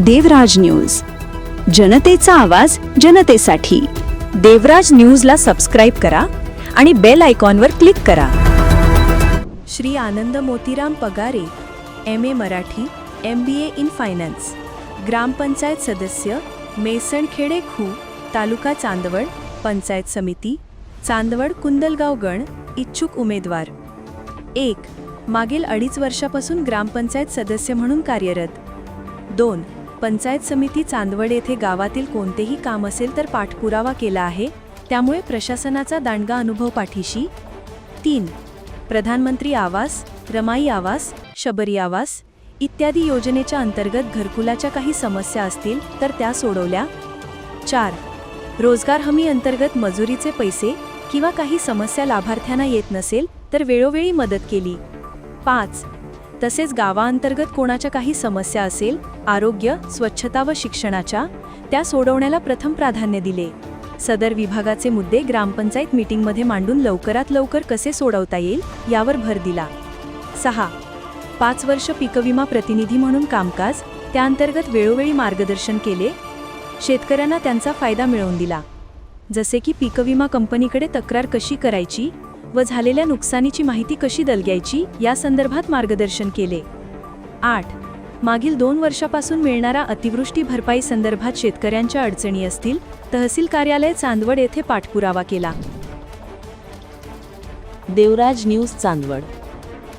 देवराज news, जनतेचा आवाज जनतेसाठी। देवराज न्यूजला सबस्क्राइब करा आणि बेल आयकॉनवर क्लिक करा। Shri Anand Motiram Pagare, MA Marathi, MBA in finance, grampanchayat सदस्य, मेसणखेडे खू, तालुका चांदवड, पंचायत समिती, चांदवड कुंदलगाव गण, इच्छुक उमेदवार। 1. मागील 2.5 वर्षापासून ग्रामपंचायत सदस्य म्हणून कार्यरत। 2. पंचायत समिती चांदवड येथे गावातील कोणतेही काम असेल तर पाठपुरावा केला आहे, त्यामुळे प्रशासनाचा दांडगा अनुभव पाठीशी। 3. प्रधानमंत्री आवास, रमाई आवास, शबरी आवास इत्यादी योजनेच्या अंतर्गत घरकुलाच्या काही समस्या असतील तर त्या सोडवल्या। 4. रोजगार हमी अंतर्गत मजुरीचे पैसे किंवा काही समस्या लाभार्थ्यांना येत नसेल तर वेळोवेळी मदत केली। 5. तसेच गावाअंतर्गत कोणाच्या काही समस्या असेल, आरोग्य, स्वच्छता व शिक्षणाच्या, त्या सोडवण्याला प्रथम प्राधान्य दिले। सदर विभागाचे मुद्दे ग्रामपंचायत मीटिंगमध्ये मांडून लवकरात लवकर कसे सोडवता येईल यावर भर दिला। 6. 5 वर्ष पीकविमा प्रतिनिधी म्हणून कामकाज, त्या अंतर्गत वेळोवेळी मार्गदर्शन केले, शेतकऱ्यांना त्यांचा फायदा मिळवून दिला। जसे की पीकविमा कंपनीकडे तक्रार कशी करायची व झालेल्या नुकसानीची माहिती कशी दलगायची या संदर्भात मार्गदर्शन केले। 8. मागील 2 वर्षापासून मिळणारा अतिवृष्टी भरपाई संदर्भात शेतकऱ्यांच्या अडचणी असतील, तहसील कार्यालय चांदवड येथे पाठपुरावा केला। देवराज न्यूज चांदवड।